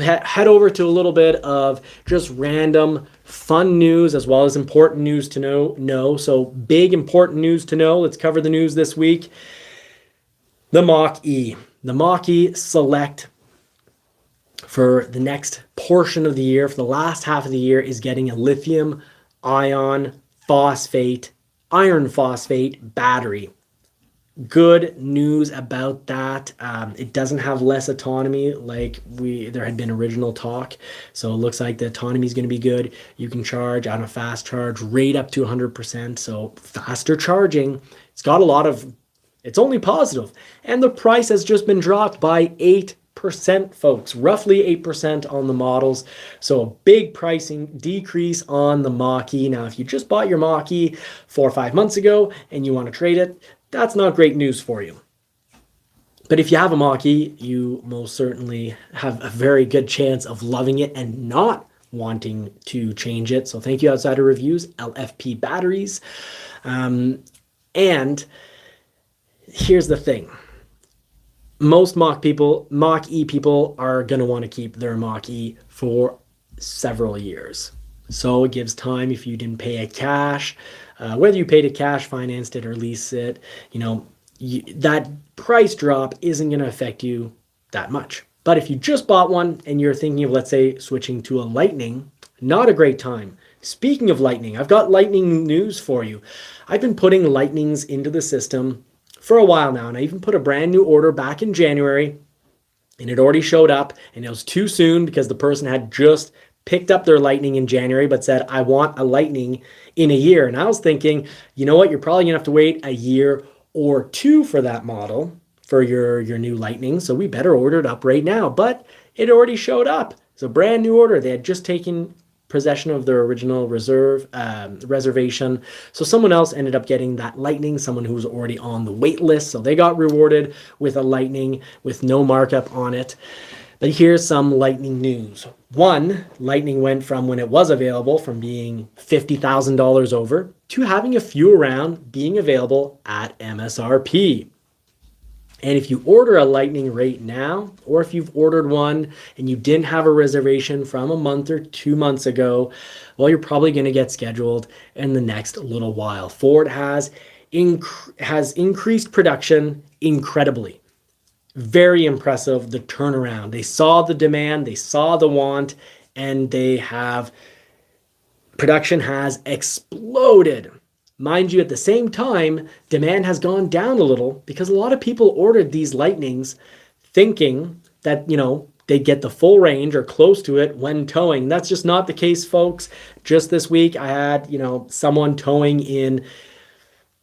Head over to a little bit of just random fun news as well as important news to know. So big important news to know. Let's cover the news this week. The Mach-E. The Mach-E Select for the next portion of the year, for the last half of the year, is getting a lithium iron phosphate battery. Good news about that. It doesn't have less autonomy like there had been original talk. So it looks like the autonomy is going to be good. You can charge on a fast charge rate up to 100%. So faster charging. It's only positive. And the price has just been dropped by 8%, folks, roughly 8% on the models. So a big pricing decrease on the Mach-E. Now, if you just bought your Mach-E 4 or 5 months ago and you want to trade it, that's not great news for you. But if you have a Mach-E, you most certainly have a very good chance of loving it and not wanting to change it. So thank you, Outsider Reviews, LFP batteries. And here's the thing. Most Mach-E people are going to want to keep their Mach-E for several years. So it gives time if you didn't pay it cash. Whether you paid it cash, financed it, or leased it, that price drop isn't going to affect you that much. But if you just bought one and you're thinking of, let's say, switching to a Lightning, not a great time. Speaking of Lightning, I've got Lightning news for you. I've been putting Lightnings into the system for a while now, and I even put a brand new order back in January, and it already showed up, and it was too soon because the person had just picked up their Lightning in January, but said, I want a Lightning in a year. And I was thinking, you know what? You're probably gonna have to wait a year or two for that model, for your new Lightning. So we better order it up right now. But it already showed up. It's a brand new order. They had just taken possession of their original reservation. So someone else ended up getting that Lightning, someone who was already on the wait list. So they got rewarded with a Lightning with no markup on it. But here's some Lightning news. One, Lightning went from, when it was available, from being $50,000 over to having a few around, being available at MSRP. And if you order a Lightning right now, or if you've ordered one and you didn't have a reservation from a month or 2 months ago, well, you're probably going to get scheduled in the next little while. Ford has increased production incredibly. Very impressive, the turnaround. They saw the demand, they saw the want, and production has exploded. Mind you, at the same time, demand has gone down a little because a lot of people ordered these Lightnings thinking that, they get the full range or close to it when towing. That's just not the case, folks. Just this week, I had, someone towing in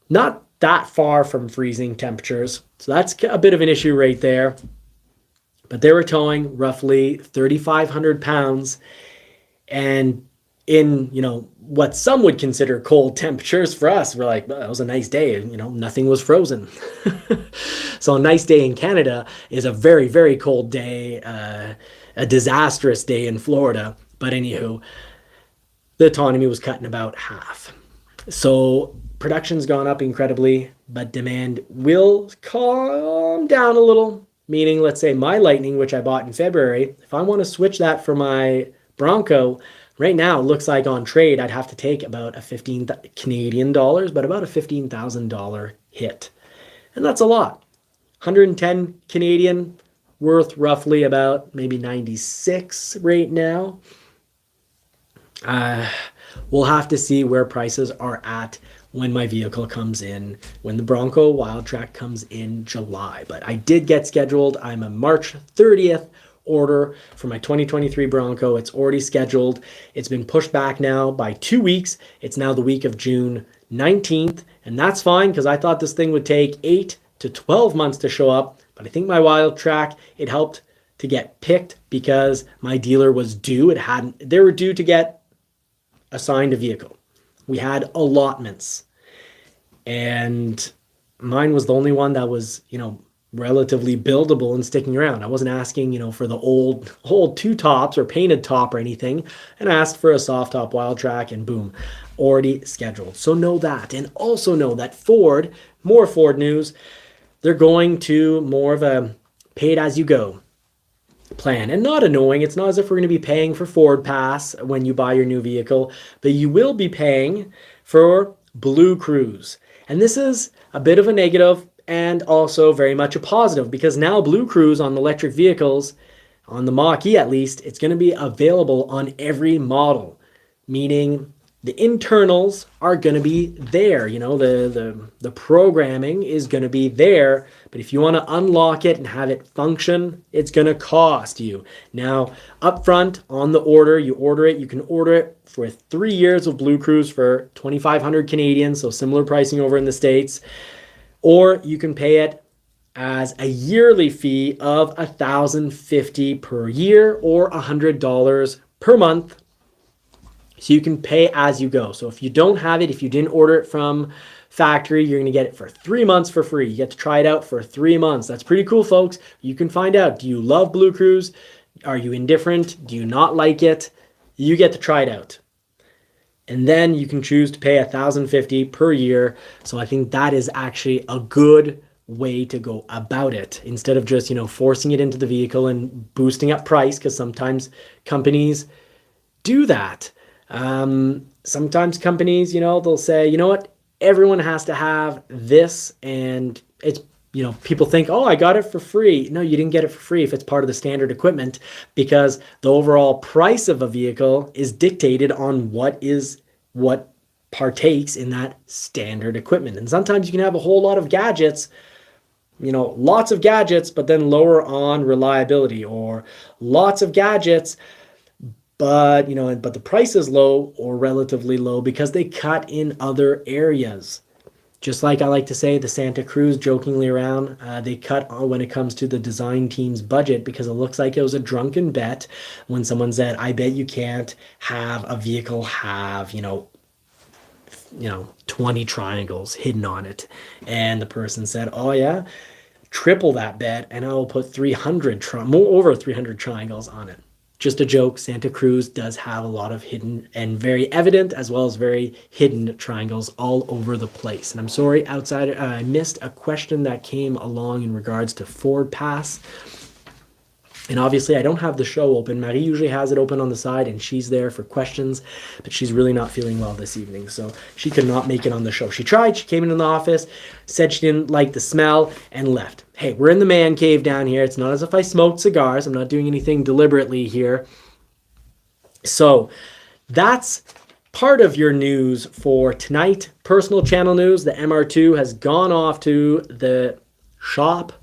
not that far from freezing temperatures. So that's a bit of an issue right there. But they were towing roughly 3,500 pounds and in, what some would consider cold temperatures. For us, we're like, well, it was a nice day. Nothing was frozen. So a nice day in Canada is a very, very cold day, a disastrous day in Florida. But anywho, the autonomy was cut in about half. So production's gone up incredibly, but demand will calm down a little. Meaning, let's say my Lightning, which I bought in February, if I want to switch that for my Bronco, right now it looks like on trade I'd have to take about a Canadian dollars, but about a $15,000 hit. And that's a lot. 110 Canadian, worth roughly about maybe 96 right now. We'll have to see where prices are at when my vehicle comes in, when the Bronco Wildtrak comes in July. But I did get scheduled. I'm a March 30th order for my 2023 Bronco. It's already scheduled. It's been pushed back now by 2 weeks. It's now the week of June 19th, and that's fine because I thought this thing would take 8 to 12 months to show up. But I think my Wildtrak, it helped to get picked because my dealer was due. They were due to get assigned a vehicle. We had allotments, and mine was the only one that was, relatively buildable and sticking around. I wasn't asking, for the old two tops or painted top or anything, and I asked for a soft top Wildtrak, and boom, already scheduled. So know that, and also know that Ford, more Ford news, they're going to more of a paid as you go. plan. And not annoying. It's not as if we're going to be paying for Ford Pass when you buy your new vehicle, but you will be paying for Blue Cruise. And this is a bit of a negative and also very much a positive, because now Blue Cruise on electric vehicles, on the Mach-E at least, it's going to be available on every model, meaning the internals are going to be there. You know, the programming is going to be there, but if you want to unlock it and have it function, it's going to cost you. Now, upfront on the order, you can order it for 3 years of Blue Cruise for 2,500 Canadian, so similar pricing over in the States, or you can pay it as a yearly fee of $1,050 per year or $100 per month. So you can pay as you go. So if you don't have it, if you didn't order it from factory, you're going to get it for 3 months for free. You get to try it out for 3 months. That's pretty cool, folks. You can find out, do you love Blue Cruise? Are you indifferent? Do you not like it? You get to try it out. And then you can choose to pay $1,050 per year. So I think that is actually a good way to go about it, instead of just, forcing it into the vehicle and boosting up price, because sometimes companies do that. Sometimes companies, they'll say, you know what, everyone has to have this, and it's, people think, oh, I got it for free. No, you didn't get it for free if it's part of the standard equipment, because the overall price of a vehicle is dictated on what partakes in that standard equipment. And sometimes you can have a whole lot of gadgets, lots of gadgets, but then lower on reliability, or lots of gadgets, but the price is low or relatively low because they cut in other areas. Just like I like to say, the Santa Cruz, jokingly around, they cut when it comes to the design team's budget, because it looks like it was a drunken bet when someone said, I bet you can't have a vehicle have, 20 triangles hidden on it. And the person said, oh yeah, triple that bet and I will put 300, over 300 triangles on it. Just a joke. Santa Cruz does have a lot of hidden and very evident, as well as very hidden triangles all over the place. And I'm sorry, outsider, I missed a question that came along in regards to Ford Pass. And obviously I don't have the show open. Marie usually has it open on the side and she's there for questions, but she's really not feeling well this evening, so she could not make it on the show. She tried, she came into the office, said she didn't like the smell, and left. Hey, we're in the man cave down here. It's not as if I smoked cigars. I'm not doing anything deliberately here. So that's part of your news for tonight. Personal channel news, the MR2 has gone off to the shop.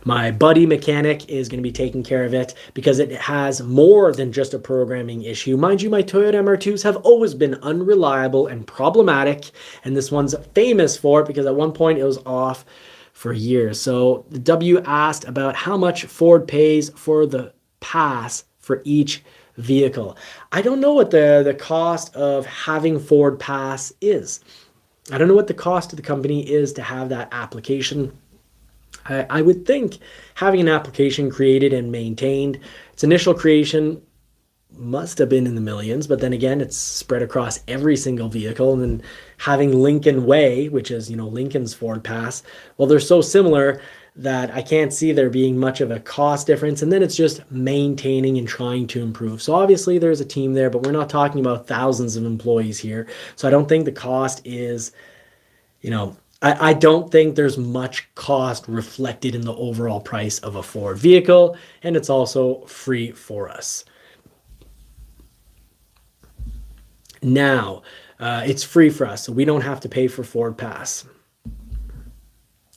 My buddy mechanic is going to be taking care of it, because it has more than just a programming issue. Mind you, my Toyota MR2s have always been unreliable and problematic, and this one's famous for it because at one point it was off for years. So the W asked about how much Ford pays for the pass for each vehicle. I don't know what the cost of having Ford Pass is. I don't know what the cost to the company is to have that application. I would think having an application created and maintained, its initial creation must have been in the millions, but then again, it's spread across every single vehicle. And then having Lincoln Way, which is, Lincoln's Ford Pass, well, they're so similar that I can't see there being much of a cost difference. And then it's just maintaining and trying to improve. So obviously there's a team there, but we're not talking about thousands of employees here. So I don't think the cost is, I don't think there's much cost reflected in the overall price of a Ford vehicle, and it's also free for us. Now, it's free for us, so we don't have to pay for Ford Pass.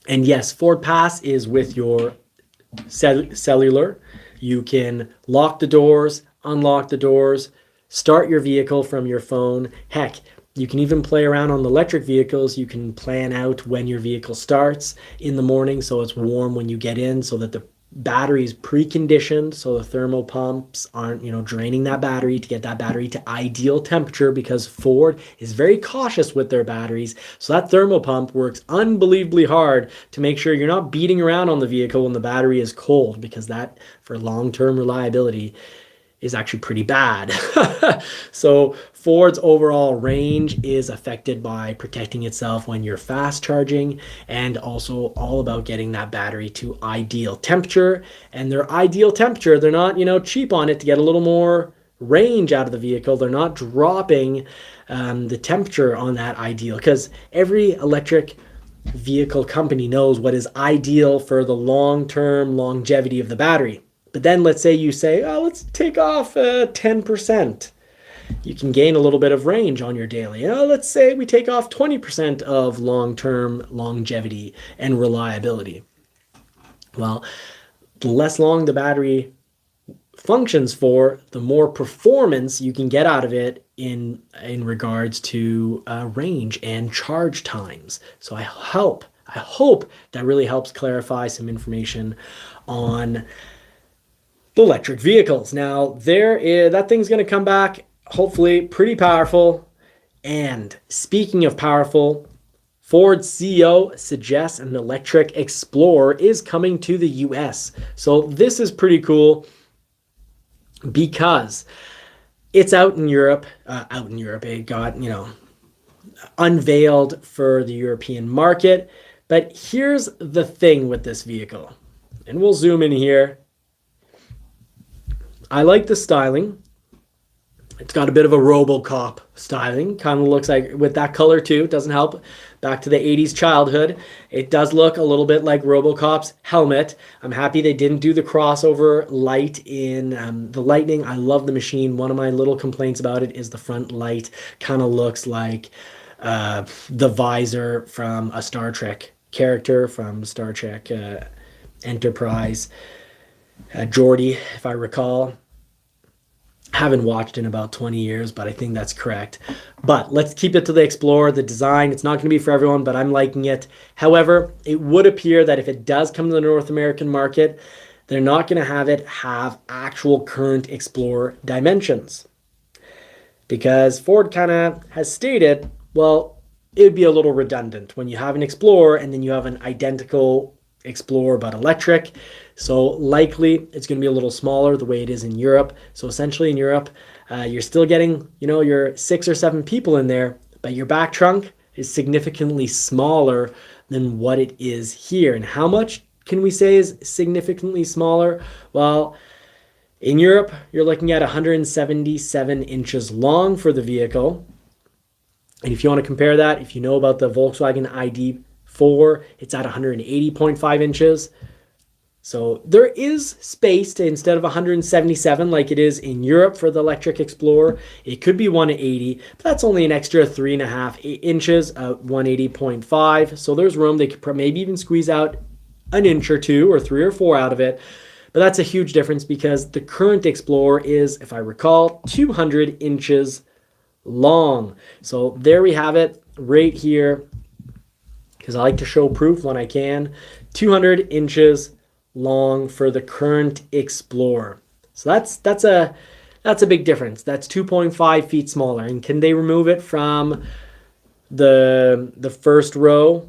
And yes, Ford Pass is with your cellular. You can lock the doors, unlock the doors, start your vehicle from your phone. Heck, you can even play around on the electric vehicles. You can plan out when your vehicle starts in the morning so it's warm when you get in, so that the battery is preconditioned, so the thermal pumps aren't, draining that battery, to get that battery to ideal temperature, because Ford is very cautious with their batteries. So that thermal pump works unbelievably hard to make sure you're not beating around on the vehicle when the battery is cold, because that, for long-term reliability, is actually pretty bad. So Ford's overall range is affected by protecting itself when you're fast charging, and also all about getting that battery to ideal temperature. And their ideal temperature, they're not, cheap on it to get a little more range out of the vehicle. They're not dropping the temperature on that ideal, because every electric vehicle company knows what is ideal for the long-term longevity of the battery. But then let's say you say, oh, let's take off 10%. You can gain a little bit of range on your daily. Let's say we take off 20% of long-term longevity and reliability. Well, the less long the battery functions for, the more performance you can get out of it in regards to range and charge times. So I hope that really helps clarify some information on the electric vehicles. Now, that thing's going to come back, hopefully pretty powerful. And speaking of powerful, Ford's CEO suggests an electric Explorer is coming to the US. So this is pretty cool because it's out in Europe. It got, unveiled for the European market. But here's the thing with this vehicle. And we'll zoom in here. I like the styling. It's got a bit of a RoboCop styling. Kind of looks like, with that color too, it doesn't help. Back to the 80s childhood. It does look a little bit like RoboCop's helmet. I'm happy they didn't do the crossover light in the Lightning. I love the machine. One of my little complaints about it is the front light kind of looks like the visor from a Star Trek character from Star Trek Enterprise. Geordi, if I recall. Haven't watched in about 20 years, but I think that's correct. But let's keep it to the Explorer. The design, it's not going to be for everyone, but I'm liking it. However, it would appear that if it does come to the North American market, they're not going to have it have actual current Explorer dimensions. Because Ford kind of has stated, well, it would be a little redundant when you have an Explorer and then you have an identical Explorer but electric. So likely it's going to be a little smaller the way it is in Europe. So essentially in Europe, you're still getting, your 6 or 7 people in there, but your back trunk is significantly smaller than what it is here. And how much can we say is significantly smaller? Well, in Europe, you're looking at 177 inches long for the vehicle. And if you want to compare that, if you know about the Volkswagen ID4, it's at 180.5 inches. So there is space to, instead of 177 like it is in Europe for the electric Explorer, it could be 180, but that's only an extra 3.5 inches at 180.5. So there's room. They could maybe even squeeze out an inch or 2 or 3 or 4 out of it. But that's a huge difference because the current Explorer is, if I recall, 200 inches long. So there we have it right here, because I like to show proof when I can. 200 inches long for the current Explorer. So that's a big difference. That's 2.5 feet smaller. And can they remove it from the first row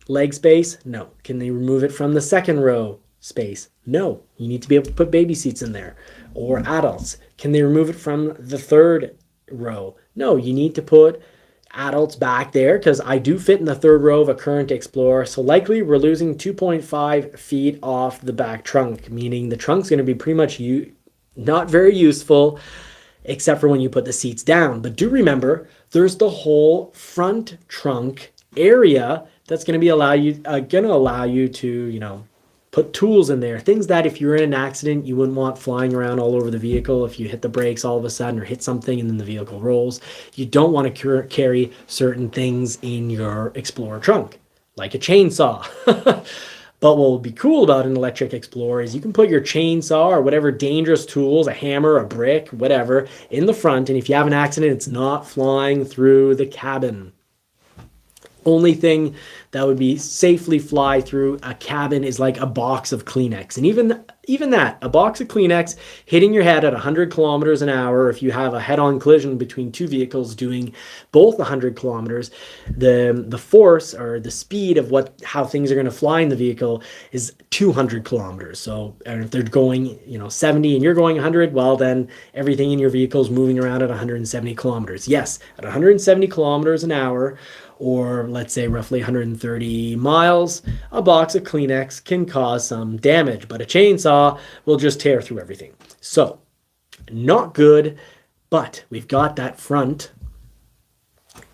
leg space? No. Can they remove it from the second row space? No. You need to be able to put baby seats in there or adults. Can they remove it from the third row? No. You need to put adults back there, because I do fit in the third row of a current Explorer. So likely we're losing 2.5 feet off the back trunk, meaning the trunk's going to be pretty much not very useful, except for when you put the seats down. But do remember, there's the whole front trunk area that's going to allow you to, put tools in there. Things that if you're in an accident, you wouldn't want flying around all over the vehicle. If you hit the brakes all of a sudden or hit something and then the vehicle rolls, you don't want to carry certain things in your Explorer trunk, like a chainsaw. But what would be cool about an electric Explorer is you can put your chainsaw or whatever dangerous tools, a hammer, a brick, whatever, in the front. And if you have an accident, it's not flying through the cabin. Only thing that would be safely fly through a cabin is like a box of Kleenex. And even even that, a box of Kleenex hitting your head at 100 kilometers an hour, if you have a head-on collision between two vehicles doing both 100 kilometers, the force or the speed of how things are going to fly in the vehicle is 200 kilometers. So if they're going 70 and you're going 100, well, then everything in your vehicle is moving around at 170 kilometers. Yes, at 170 kilometers an hour, or let's say roughly 130 miles, a box of Kleenex can cause some damage, but a chainsaw will just tear through everything. So, not good, but we've got that front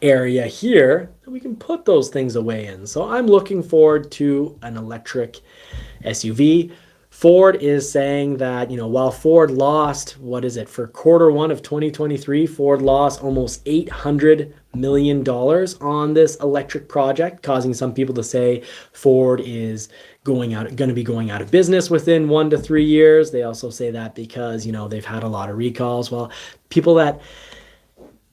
area here that we can put those things away in. So I'm looking forward to an electric SUV. Ford is saying that, while Ford lost, for quarter one of 2023, Ford lost almost $800 million on this electric project, causing some people to say Ford is going to be going out of business within 1 to 3 years. They also say that because, they've had a lot of recalls. Well, people that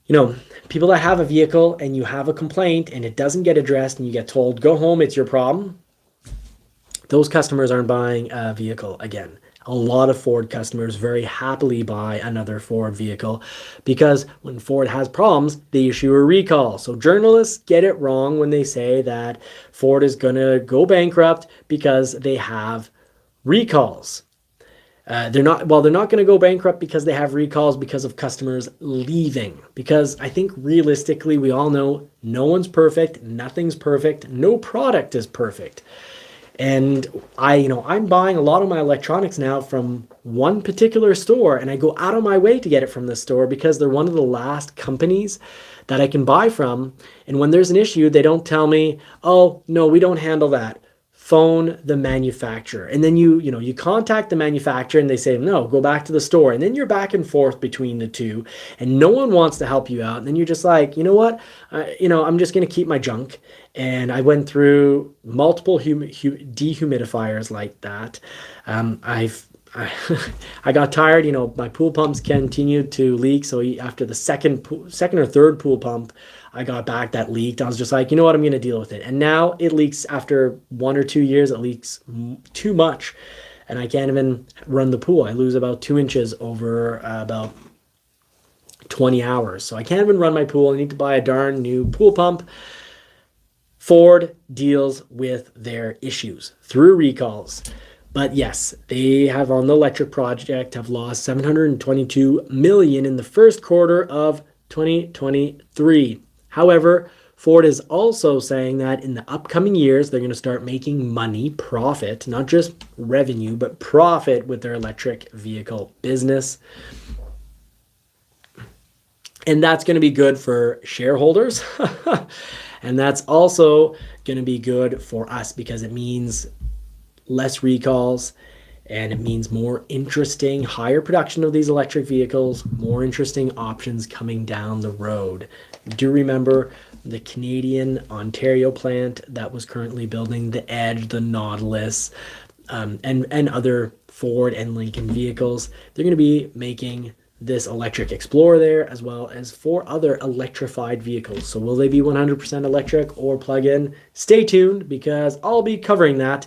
have a vehicle and you have a complaint and it doesn't get addressed and you get told, go home, it's your problem, those customers aren't buying a vehicle again. A lot of Ford customers very happily buy another Ford vehicle because when Ford has problems, they issue a recall. So journalists get it wrong when they say that Ford is going to go bankrupt because they have recalls. They're not going to go bankrupt because they have recalls because of customers leaving. Because I think realistically, we all know no one's perfect, nothing's perfect, no product is perfect. And I'm buying a lot of my electronics now from one particular store, and I go out of my way to get it from this store because they're one of the last companies that I can buy from. And when there's an issue, they don't tell me, oh, no, we don't handle that. Phone the manufacturer. And then you contact the manufacturer and they say, no, go back to the store. And then you're back and forth between the two and no one wants to help you out. And then you're just like, you know what? I'm just going to keep my junk. And I went through multiple dehumidifiers like that. I got tired. My pool pumps continued to leak. So after the second or third pool pump, I got back that leaked. I was just like, you know what, I'm going to deal with it. And now it leaks after 1 or 2 years. It leaks too much. And I can't even run the pool. I lose about 2 inches over about 20 hours. So I can't even run my pool. I need to buy a darn new pool pump. Ford deals with their issues through recalls. But yes, they have on the electric project have lost $722 million in the first quarter of 2023. However, Ford is also saying that in the upcoming years, they're going to start making money, profit, not just revenue, but profit with their electric vehicle business. And that's going to be good for shareholders. And that's also going to be good for us because it means less recalls, and it means more interesting, higher production of these electric vehicles, more interesting options coming down the road. Do remember the Canadian Ontario plant that was currently building the Edge, the Nautilus, and other Ford and Lincoln vehicles. They're going to be making this electric Explorer there, as well as 4 other electrified vehicles. So will they be 100% electric or plug-in? Stay tuned because I'll be covering that